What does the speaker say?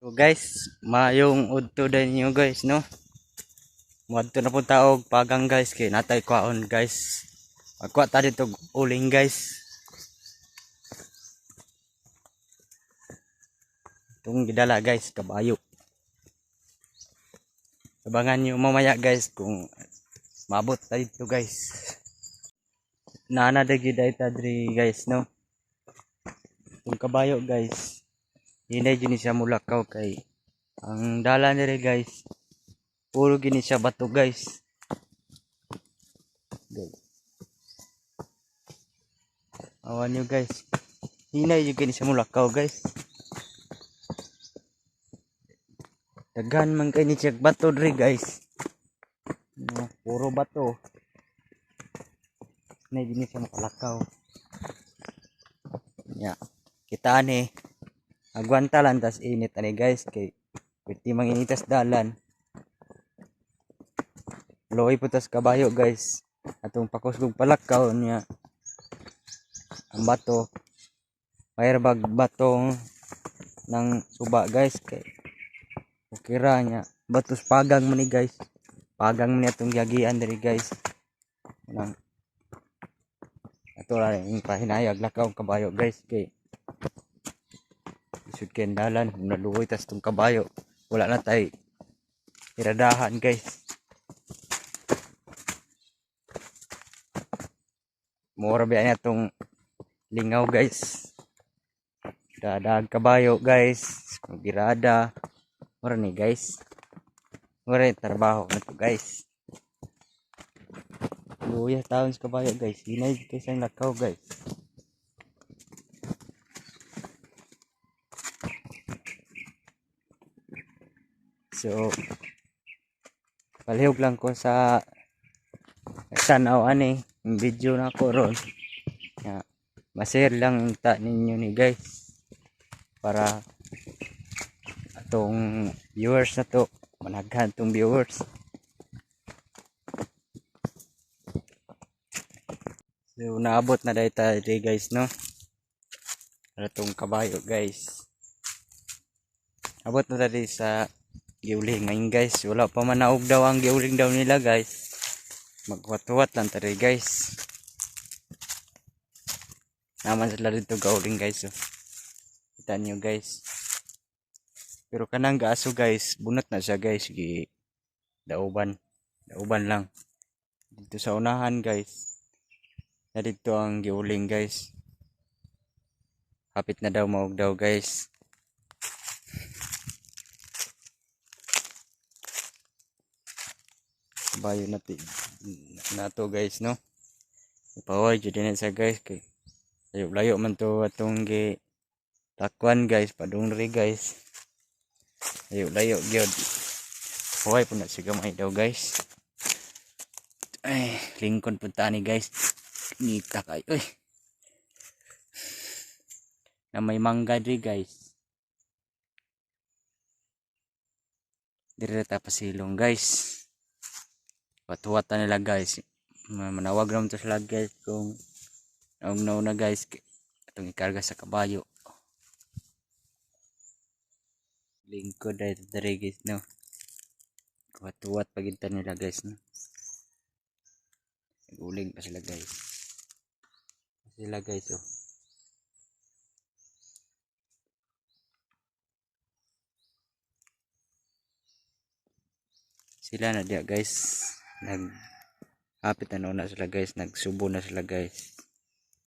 So guys, mayong udto din nyo guys, no? Muadto na po taog pagang guys, kay natay kwaon guys. Magkuha ta dito uling guys. Itong gidala guys, kabayo. Abangan nyo mamaya guys kung mabot tayo dito guys. Naanadagi dahil tadri guys, no? Itong kabayo guys, hindi dyan siya mulakaw kay ang dala nila guys. Puro gini siya bato guys. Awan nyo guys. Hinay yung gini siya mulakaw guys. Daghan man kayo ni siya bato dre guys. Puro bato. Hinay gini siya makalakaw. Ya. Kita ani. Agwanta lang tas init ani guys. Kay pwede manginitas dalan. Loy po tas kabayo guys. Atong pakusgog palakaw niya. Ang bato. Firebag batong ng suba guys. Kay ukira niya. Batos pagang man ni guys. Pagang man atong giagian diri guys. Nang ato lang yung pahinayag lakaw kabayo guys. Kay isud kay dalan. Naluoy tas tong kabayo. Wala na tay iradahan guys. Mura biya niya tong lingaw guys. Dadag kabayo guys. Birada. Mura ni guys. Mura yung trabaho na to guys. Luya taon sa kabayo guys. Hinay kayo sa lakaw guys. So palihog lang ko sa tanaw ani yung video na ko ron. Ma-share lang ta ninyo ni guys para atong viewers na to managhan tong viewers. So naabot na dahil tayo guys, no? Para tong kabayo guys. Abot na tayo sa giuling ngayon guys. Wala pa man naog daw ang giuling daw nila guys. Magwat-wat lang tayo guys. Naman sila dito gauling guys. Oh. Kita nyo guys. Pero kanang gaaso guys. Bunot na siya guys. Dauban. Dauban lang. Dito sa unahan guys. Na dito ang giuling guys. Hapit na daw maog daw guys. Bayo na to guys, no? Ipaway dyan din sa guys. Kay layo man to atong takwan guys. Padung rin guys. Layo gyud. Huwag po na siya gamay daw guys. Ay, lingkon po tani guys. Nita kayo. Uy. Na may mangga rin guys. Direta pa silong guys. Watuwatan nila guys. Manawag naman to sila guys kung naugnaw na guys. Itong ikarga sa kabayo. Lingkod dahil dari guys, no? Watuwat pagintan nila guys, no? Naguling pa sila guys. Sila guys, oh. Sila na dia guys. Hapit na sila guys. Nagsubo na sila guys.